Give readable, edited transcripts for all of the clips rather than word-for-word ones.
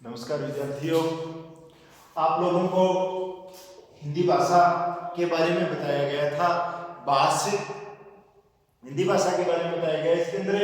नमस्कार विद्यार्थियों, आप लोगों को हिंदी भाषा के बारे में बताया गया था। हिंदी भाषा के बारे में बताया गया। इसके अंदर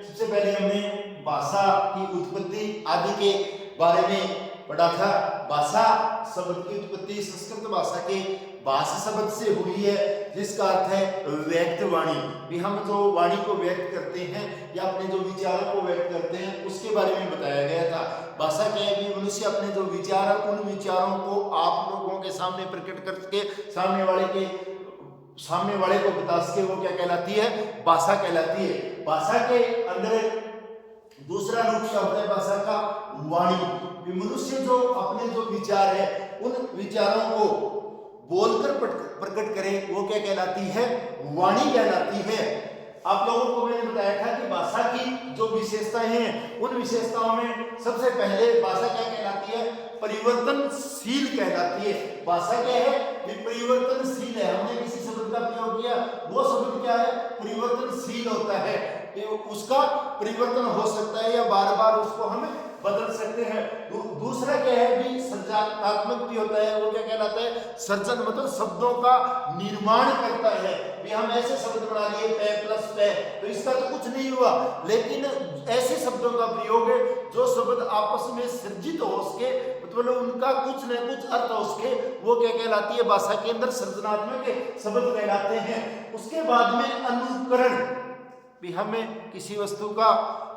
सबसे पहले हमने भाषा की उत्पत्ति आदि के बारे में पढ़ा था। भाषा शब्द की उत्पत्ति संस्कृत भाषा के भाषा शब्द से हुई है, जिसका अर्थ है व्यक्त वाणी। भी हम जो वाणी को व्यक्त करते हैं या अपने जो विचारों को व्यक्त करते हैं उसके बारे में बताया गया था। भाषा क्या है कि मनुष्य अपने जो विचार है उन विचारों को आप लोगों के सामने प्रकट करके सामने वाले को बता सके, वो क्या कहलाती है? भाषा कहलाती है। भाषा के अंदर दूसरा रूप क्या होता है भाषा का? वाणी। मनुष्य जो अपने जो विचार है उन विचारों को बोलकर प्रकट करे, वो क्या कहलाती है? वाणी कहलाती है। आप लोगों को मैंने बताया था कि भाषा की जो विशेषताएं हैं उन विशेषताओं में सबसे पहले भाषा क्या कहलाती है? परिवर्तनशील कहलाती है। भाषा क्या है? ये परिवर्तनशील है। हमने किसी शब्द का प्रयोग किया, वो शब्द क्या है? परिवर्तनशील होता है। उसका परिवर्तन हो सकता है या बार बार उसको हम बदल सकते हैं। दूसरा क्या है कि सृजनात्मक भी होता है। वो क्या कहलाता है? सृजन मतलब शब्दों का निर्माण करता है। भी हम ऐसे शब्द बना लिए पे प्लस पे, तो इसका तो कुछ नहीं हुआ, लेकिन ऐसे शब्दों का प्रयोग है जो शब्द आपस में सृजित हो सके, मतलब उनका कुछ न कुछ अर्थ हो सके, वो क्या कहलाती है? भाषा के अंदर सृजनात्मक शब्द कहलाते हैं। उसके बाद में अनुकरण। भी हमें किसी वस्तु का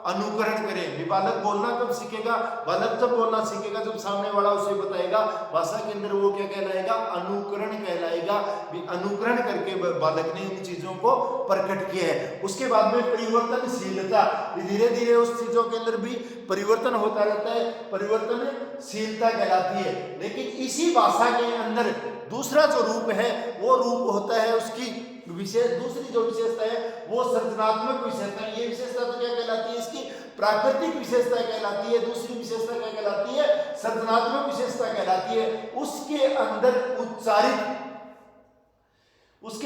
अनुकरण करें। भी बालक बोलना कब सीखेगा? बालक जब बोलना सीखेगा जब सामने वाला उसे बताएगा। भाषा के अंदर वो क्या कहलाएगा? अनुकरण कहलाएगा। भी अनुकरण करके बालक ने इन चीजों को प्रकट किया है। उसके बाद में परिवर्तनशीलता। धीरे धीरे उस चीजों के अंदर भी परिवर्तन होता रहता है, परिवर्तनशीलता कहलाती है। लेकिन इसी भाषा के अंदर दूसरा जो रूप है वो रूप होता है उसकी दूसरी जो विशेषता है वो सृजनात्मक विशेषता है। ये विशेषता तो क्या कहलाती है? इसकी प्राकृतिक विशेषता कहलाती है। दूसरी विशेषता क्या कहलाती है? सृजनात्मक विशेषता कहलाती है। उसके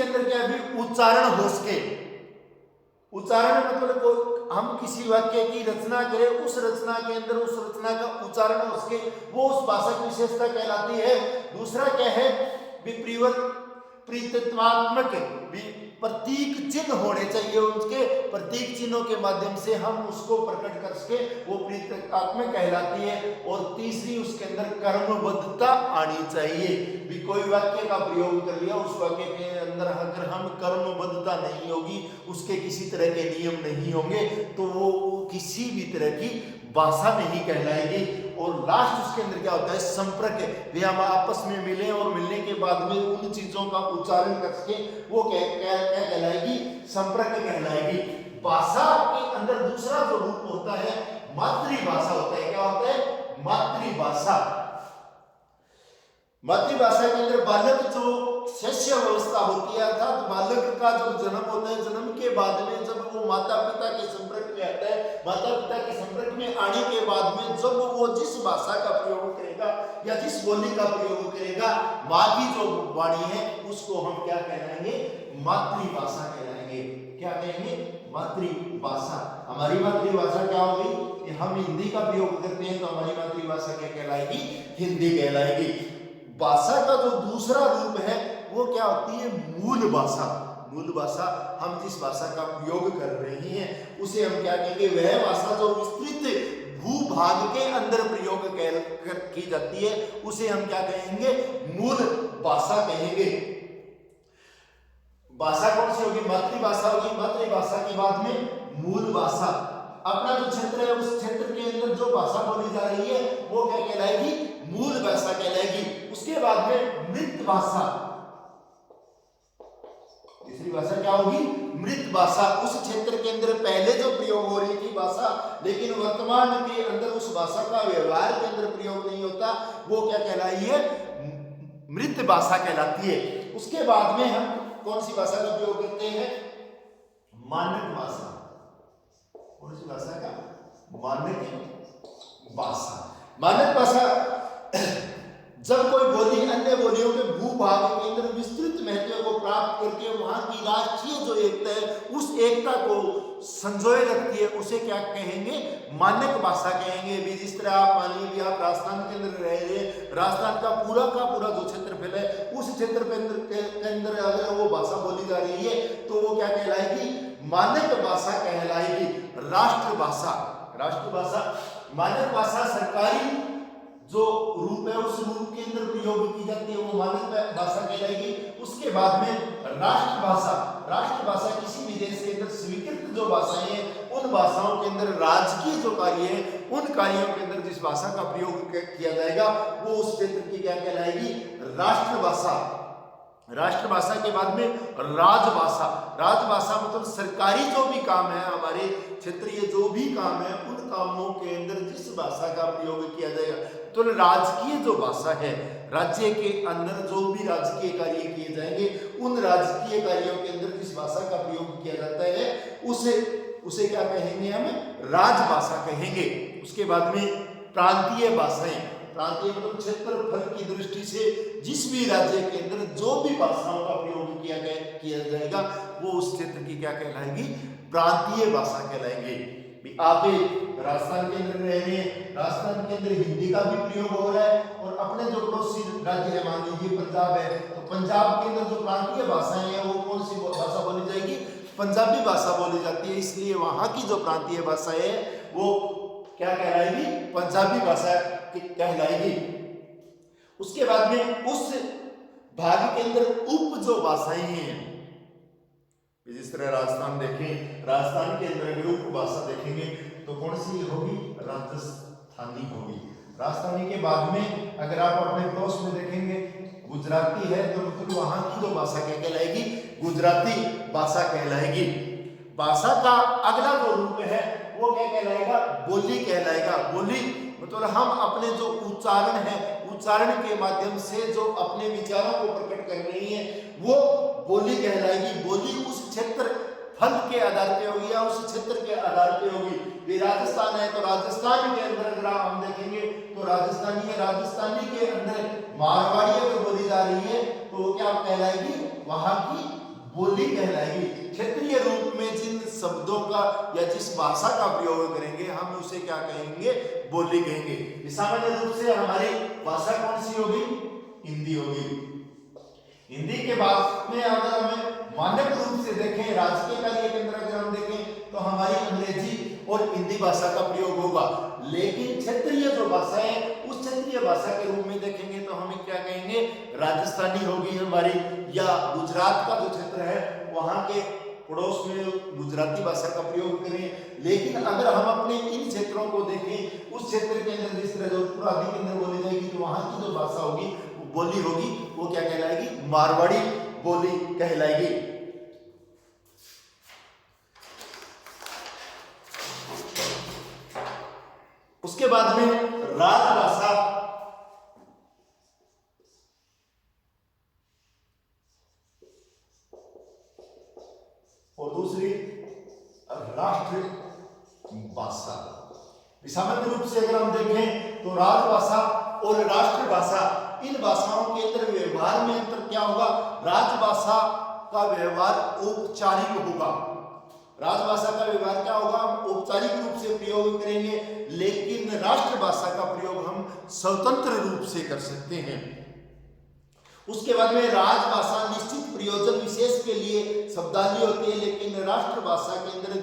अंदर क्या भी उच्चारण हो सके। उच्चारण मतलब हम किसी वाक्य की रचना करें, उस रचना के अंदर उस रचना का उच्चारण हो सके, वो उस भाषा की विशेषता कहलाती है। दूसरा क्या है? प्रतीकात्मक प्रतीक चिन्ह होने चाहिए। उसके प्रतीक चिन्हों के माध्यम से हम उसको प्रकट कर सके, वो प्रतीकात्मक कहलाती है। और तीसरी उसके अंदर कर्मबद्धता आनी चाहिए। भी कोई वाक्य का प्रयोग कर लिया, उस वाक्य के अंदर अगर हम कर्मबद्धता नहीं होगी, उसके किसी तरह के नियम नहीं होंगे, तो वो किसी भी तरह की भाषा नहीं कहलाएगी। और लास्ट उसके अंदर क्या होता है? संपर्क। वे हम आपस में मिले और मिलने के बाद में उन चीजों का उच्चारण करके वो क्या कहलाएगी? संपर्क कहलाएगी। भाषा के अंदर दूसरा जो रूप होता है मातृभाषा होता है। क्या होता है? मातृभाषा। मातृभाषा के अंदर बालक जो शिष्य अवस्था होती है, अर्थात बालक का जब जन्म होता है, जन्म के बाद में जब वो माता पिता के संपर्क में आता है, माता पिता के संपर्क में आने के बाद में जब वो जिस भाषा का प्रयोग करेगा या जिस बोली का प्रयोग करेगा, माँ की जो वाणी है उसको हम क्या कहलाएंगे? मातृभाषा कहलाएंगे। क्या कहेंगे? मातृभाषा। हमारी मातृभाषा क्या होगी? कि हम हिंदी का प्रयोग करते हैं, तो हमारी मातृभाषा क्या कहलाएगी? हिंदी कहलाएगी। भाषा का जो दूसरा रूप है वो क्या होती है? मूल भाषा। मूल भाषा, हम जिस भाषा का प्रयोग कर रहे हैं उसे हम क्या कहेंगे? वह भाषा जो विस्तृत भूभाग के अंदर प्रयोग की जाती है उसे हम क्या कहेंगे? मूल भाषा कहेंगे। भाषा कौन सी होगी? मातृभाषा होगी। मातृभाषा के बाद में मूल भाषा। अपना जो क्षेत्र है उस क्षेत्र के अंदर जो भाषा बोली जा रही है वो क्या कहलाएगी? मूल भाषा कहलाएगी। उसके बाद में मृत भाषा। तीसरी भाषा क्या होगी? मृत भाषा। उस क्षेत्र के अंदर पहले जो प्रयोग हो रही थी भाषा, लेकिन वर्तमान के अंदर उस भाषा का व्यवहार के अंदर प्रयोग नहीं होता, वो क्या कहलाई है? मृत भाषा कहलाती है। उसके बाद में हम कौन सी भाषा का प्रयोग करते हैं? मानक भाषा। कौन सी भाषा का? मानक भाषा। मानक भाषा जब कोई बोली अन्य बोलियों के भूभाग के अंदर विस्तृत महत्व को प्राप्त करके वहां की राष्ट्रीय जो एकता है उस एकता को संजोए रखती है उसे क्या कहेंगे, मानक भाषा कहेंगे। भी जिस तरह आप मान लीजिए आप राजस्थान के अंदर रह रहे हैं, राजस्थान का पूरा जो क्षेत्रफल है उस क्षेत्रफल के अंदर अगर वो भाषा बोली जा रही है तो वो क्या कहलाएगी, मानक भाषा कहलाएगी। राष्ट्रभाषा मानक भाषा सरकारी जो रूप है उस रूप के अंदर प्रयोग की जाती है वो मानक भाषा कहलाएगी। उसके बाद में राष्ट्रभाषा किसी भी देश के अंदर स्वीकृत जो भाषाएं हैं उन भाषाओं के अंदर राजकीय जो कार्य है उन कार्यों के अंदर जिस भाषा का प्रयोग किया जाएगा वो उस क्षेत्र की क्या कहलाएगी, राष्ट्रभाषा के बाद में राजभाषा मतलब सरकारी जो भी काम है, हमारे क्षेत्रीय जो भी काम है उन कामों के अंदर जिस भाषा का प्रयोग किया जाएगा, तो राजकीय जो भाषा है, राज्य के अंदर जो भी राजकीय कार्य किए जाएंगे उन राजकीय कार्यों के अंदर जिस भाषा का प्रयोग किया जाता है उसे क्या कहेंगे, हम राजभाषा कहेंगे। उसके बाद में प्रांतीय भाषाएं, प्रांतीय मतलब क्षेत्रफल की दृष्टि से जिस भी राज्य के अंदर जो भी भाषाओं का प्रयोग किया जाएगा वो उस क्षेत्र की क्या कहलाएगी, प्रांतीय भाषा कहलाएंगे। आप राजस्थान के अंदर रह रहे हैं, राजस्थान के अंदर हिंदी का भी प्रयोग हो रहा है और अपने जो पड़ोसी राज्य है, मान लीजिए पंजाब है, तो पंजाब के अंदर जो प्रांतीय भाषाएं हैं वो कौन सी भाषा बोली जाएगी, पंजाबी भाषा बोली जाती है। इसलिए वहां की जो प्रांतीय भाषा है वो क्या कहलाएगी, पंजाबी भाषा कहलाएगी। उसके बाद में उस भाग के अंदर उप जो भाषाएं हैं, जिस तरह राजस्थान देखें, राजस्थान के अंदर अगर उप भाषा देखेंगे तो कौन सी होगी, राजस्थानी होगी। राजस्थानी के बाद में अगर आप अपने पड़ोस में देखेंगे गुजराती है तो मतलब वहां की जो भाषा क्या कहलाएगी, गुजराती भाषा कहलाएगी। भाषा का अगला जो रूप है वो क्या कहलाएगा, बोली कहलाएगा। बोली मतलब हम अपने जो उच्चारण है, उच्चारण के माध्यम से जो अपने विचारों को प्रकट कर रही है वो बोली कहलाएगी। बोली उस क्षेत्र फल के आधार पे होगी या उस क्षेत्र के आधार पे होगी। राजस्थान है तो राजस्थान के अंदर अगर हम देखेंगे तो राजस्थानी है, राजस्थानी के अंदर मारवाड़ी अगर बोली जा रही है तो वो क्या कहलाएगी, वहां की बोली कहलाएगी। क्षेत्रीय रूप में जिन शब्दों का या जिस भाषा का प्रयोग करेंगे हम उसे क्या कहेंगे, बोली कहेंगे। सामान्य रूप से हमारी भाषा कौन सी होगी, हिंदी होगी। हिंदी के बाद में अगर हमें मानक रूप से देखें, राजकीय कार्य के अंदर अगर हम देखें तो हमारी अंग्रेजी और हिंदी भाषा का प्रयोग होगा। लेकिन क्षेत्रीय जो भाषा है उस क्षेत्रीय भाषा के रूप में देखेंगे तो हमें क्या कहेंगे, राजस्थानी होगी हमारी, या गुजरात का जो क्षेत्र है वहां के पड़ोस में गुजराती भाषा का प्रयोग करें। लेकिन अगर हम अपने इन क्षेत्रों को देखें, उस क्षेत्र के अंदर जिस तरह जोधपुर आदि के अंदर बोली जाएगी तो वहां की जो भाषा होगी, बोली होगी, वो क्या कहलाएगी, मारवाड़ी बोली कहलाएगी। उसके बाद में राजभाषा, और दूसरी राष्ट्र भाषा। सामान्य रूप से अगर हम देखें तो राजभाषा और राष्ट्रभाषा, इन भाषाओं के अंदर व्यवहार में अंतर क्या होगा, राजभाषा का व्यवहार औपचारिक होगा। राजभाषा का व्यवहार क्या होगा, हम औपचारिक रूप से प्रयोग करेंगे, लेकिन राष्ट्रभाषा का प्रयोग हम स्वतंत्र रूप से कर सकते हैं। उसके बाद में राजभाषा निश्चित प्रयोजन विशेष के लिए शब्दावली होती है, लेकिन राष्ट्रभाषा के अंदर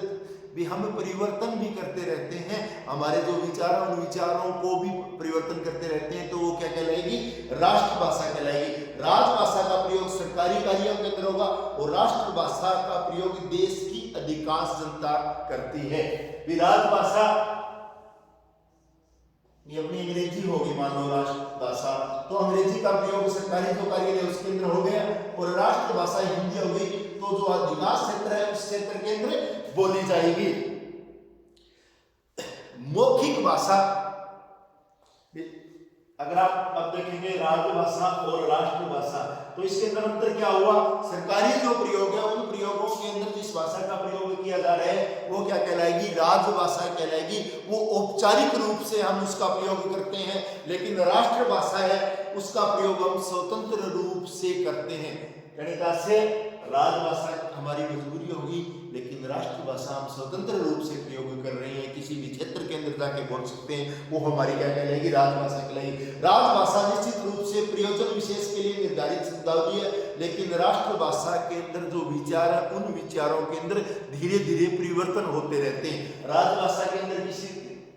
भी हम परिवर्तन भी करते रहते हैं, हमारे जो विचार उन विचारों को भी परिवर्तन करते रहते हैं, तो वो क्या कहलाएगी, राष्ट्रभाषा कहलाएगी। राजभाषा का प्रयोग सरकारी कार्यों के अंदर होगा और राष्ट्रभाषा का प्रयोग देश की अधिकांश जनता करती है। राजभाषा ये अपनी अंग्रेजी होगी, मान लो राष्ट्रभाषा, तो अंग्रेजी का प्रयोग सरकारी जो कार्य है उसके अंदर हो गया, और राष्ट्रभाषा हिंदी हो गई, तो जो अधिकांश क्षेत्र है उस क्षेत्र के अंदर बोली जाएगी। मौखिक भाषा, अगर आप अब देखेंगे राजभाषा और राष्ट्रभाषा, तो इसके अंदर अंतर क्या हुआ, सरकारी जो प्रयोग है उन प्रयोगों के अंदर जिस भाषा का प्रयोग किया जा रहा है वो क्या कहलाएगी, राजभाषा कहलाएगी। वो औपचारिक रूप से हम उसका प्रयोग करते हैं, लेकिन राष्ट्रभाषा है उसका प्रयोग हम स्वतंत्र रूप से करते हैं। गणिता से राजभाषा हमारी मजबूरी होगी, लेकिन राष्ट्रभाषा हम स्वतंत्र रूप से प्रयोग कर रहे हैं, किसी भी क्षेत्र के अंदर जाके बोल सकते हैं, वो हमारी क्या कहलाएगी, राजभाषा कहलाएगी। राजभाषा निश्चित रूप से प्रयोजन विशेष के लिए निर्धारित शब्दावली है, लेकिन राष्ट्रभाषा के अंदर जो विचार है, उन विचारों के अंदर धीरे धीरे परिवर्तन होते रहते हैं। राजभाषा के अंदर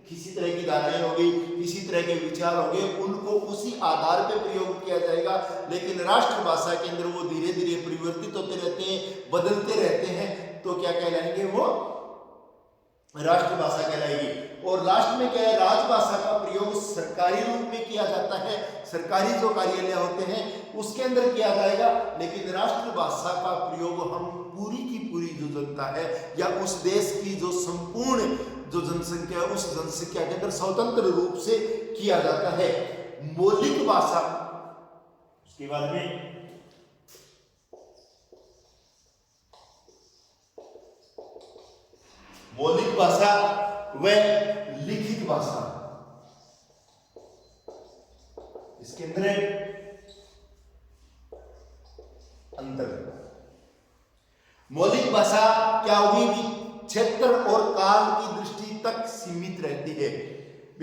किसी तरह की धारणाएं हो गई, किसी तरह के विचार हो गए, उनको उसी आधार पे प्रयोग किया जाएगा, लेकिन राष्ट्रभाषा के अंदर वो धीरे धीरे परिवर्तित होते रहते हैं, बदलते रहते हैं, तो क्या कहलाएंगे, वो राष्ट्रभाषा कहलाएगी। और लास्ट में क्या है, राजभाषा का प्रयोग सरकारी रूप में किया जाता है, सरकारी जो कार्यालय होते हैं उसके अंदर किया जाएगा, लेकिन राष्ट्रभाषा का प्रयोग हम पूरी की पूरी जो जनता है या उस देश की जो संपूर्ण जो जनसंख्या है, उस जनसंख्या के अंदर स्वतंत्र रूप से किया जाता है। मौलिक भाषा, उसके बाद में मौलिक भाषा व लिखित भाषा, इसके अंदर अंतर। मौलिक भाषा क्या होगी कि क्षेत्र और काल की दृष्टि तक सीमित रहती है।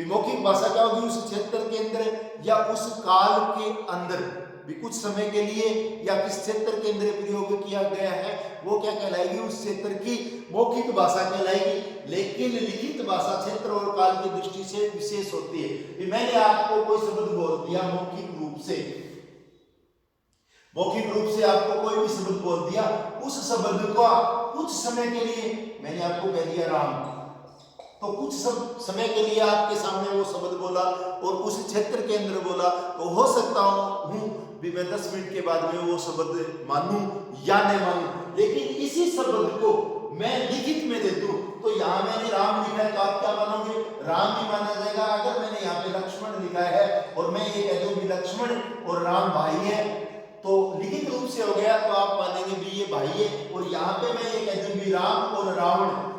मौखिक भाषा क्या होगी, उस क्षेत्र के अंदर या उस काल के अंदर भी कुछ समय के लिए या किस क्षेत्र के अंदर प्रयोग किया गया है, वो क्या कहलाएगी, उस क्षेत्र की मौखिक भाषा कहलाएगी। लेकिन लिखित भाषा क्षेत्र और काल की दृष्टि से विशेष होती है। मैंने आपको कोई शब्द बोल दिया मौखिक रूप से, मौखिक रूप से आपको कोई भी शब्द बोल दिया, उस शब्द को कुछ समय के लिए मैंने आपको कह दिया राम, तो कुछ समय के लिए आपके सामने वो शब्द बोला और उस क्षेत्र के अंदर बोला, तो हो सकता हूँ भी मैं 10 मिनट के बाद में वो शब्द मानूं या नहीं मानूं, लेकिन इसी शब्द को मैं लिखित में दे दूं, तो यहाँ मैंने राम लिखा है तो आप क्या मानोगे, राम ही माना जाएगा। अगर मैंने यहाँ पे लक्ष्मण लिखा है और मैं ये कह दूं कि लक्ष्मण और राम भाई है, तो लिखित रूप से हो गया, तो आप मानेंगे भी ये भाई है। और यहाँ पे मैं ये कह दूं कि राम और रावण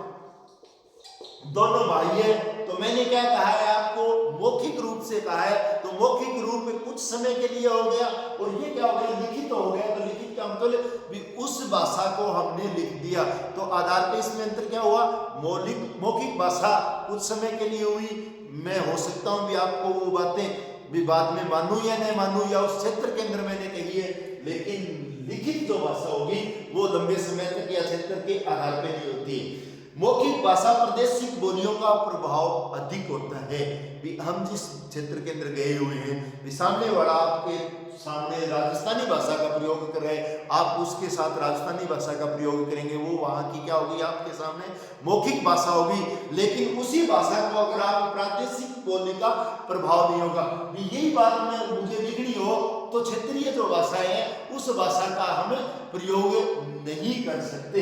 दोनों भाई है, तो मैंने क्या कहा है आपको, मौखिक रूप से कहा है, तो मौखिक रूप में कुछ समय के लिए हो गया, और ये क्या हो गया, लिखित हो गया। तो लिखित का मतलब भी उस भाषा को हमने लिख दिया, तो आधार पे इसमें अंतर क्या हुआ, मौखिक भाषा कुछ समय के लिए हुई, मैं हो सकता हूँ भी आपको वो बातें भी बाद में मानूं या नहीं मानूं, या उस क्षेत्र के अंदर मैंने कही है, लेकिन लिखित जो भाषा होगी वो लंबे समय तक या क्षेत्र के आधार पे नहीं होती है। मौखिक भाषा प्रादेशिक बोलियों का प्रभाव अधिक होता है। भी हम जिस क्षेत्र के अंदर गए हुए हैं, भी सामने वाला आपके सामने राजस्थानी भाषा का प्रयोग कर रहे हैं, आप उसके साथ राजस्थानी भाषा का प्रयोग करेंगे, वो वहाँ की क्या होगी, आपके सामने मौखिक भाषा होगी। लेकिन उसी भाषा को अगर आप प्रादेशिक बोलने का प्रभाव नहीं होगा। यही बात में मुझे लिखनी हो तो क्षेत्रीय जो भाषाएं हैं उस भाषा का हम प्रयोग नहीं कर सकते।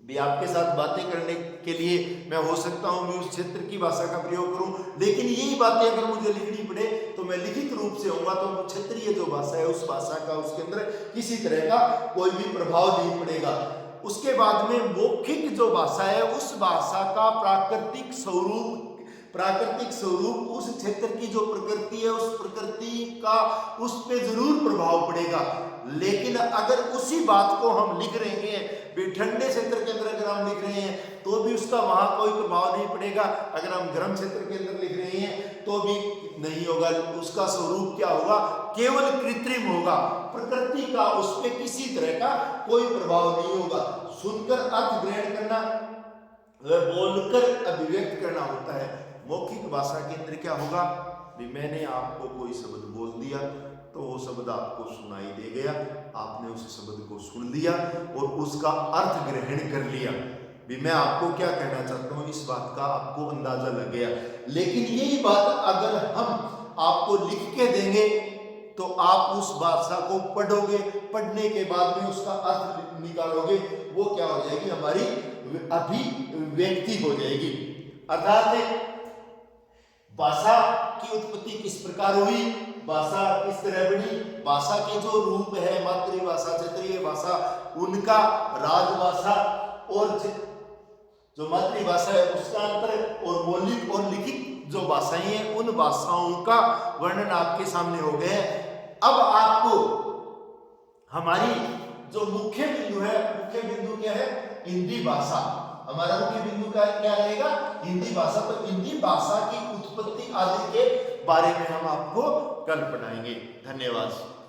भी आपके साथ बातें करने के लिए मैं हो सकता हूं मैं उस क्षेत्र की भाषा का प्रयोग करूं, लेकिन यही बातें अगर मुझे लिखनी पड़े तो मैं लिखित रूप से होऊंगा, तो क्षेत्रीय जो भाषा है उस भाषा का उसके अंदर किसी तरह का कोई भी प्रभाव नहीं पड़ेगा। उसके बाद में मौखिक जो भाषा है उस भाषा का प्राकृतिक स्वरूप उस क्षेत्र की जो प्रकृति है उस प्रकृति का उस पे जरूर प्रभाव पड़ेगा। लेकिन अगर उसी बात को हम लिख रहे हैं ठंडे क्षेत्र के अंदर अगर हम लिख रहे हैं तो भी उसका वहां कोई प्रभाव नहीं पड़ेगा, अगर हम गर्म क्षेत्र के अंदर लिख रहे हैं तो भी नहीं होगा। उसका स्वरूप क्या होगा, केवल कृत्रिम होगा, प्रकृति का उस पर किसी तरह का कोई प्रभाव नहीं होगा। सुनकर अर्थ ग्रहण करना, बोलकर अभिव्यक्त करना होता है। मौखिक भाषा के अंदर क्या होगा, भी मैंने आपको कोई शब्द बोल दिया तो वो शब्द आपको सुनाई दे गया, आपने उस शब्द को सुन लिया और उसका अर्थ ग्रहण कर लिया। भी मैं आपको क्या कहना चाहता हूँ इस बात का आपको अंदाजा लग गया। लेकिन यही बात अगर हम आपको लिख के देंगे तो आप उस भाषा को पढ़ोगे, पढ़ने के बाद में उसका अर्थ निकालोगे, वो क्या हो जाएगी, हमारी अभिव्यक्ति हो जाएगी। अर्थात भाषा की उत्पत्ति किस प्रकार हुई, भाषा किस तरह बनी, भाषा के जो रूप है मातृभाषा, क्षेत्रीय भाषा, उनका राजभाषा और जो मातृभाषा है उसका अंतर, और मौलिक और लिखित जो भाषाएं हैं उन भाषाओं का वर्णन आपके सामने हो गया। अब आपको हमारी जो मुख्य बिंदु है, मुख्य बिंदु क्या है? हिंदी भाषा। हमारा मुख्य बिंदु का क्या रहेगा? हिंदी भाषा। तो हिंदी भाषा की उत्पत्ति आदि के बारे में हम आपको कल पढ़ाएंगे। धन्यवाद।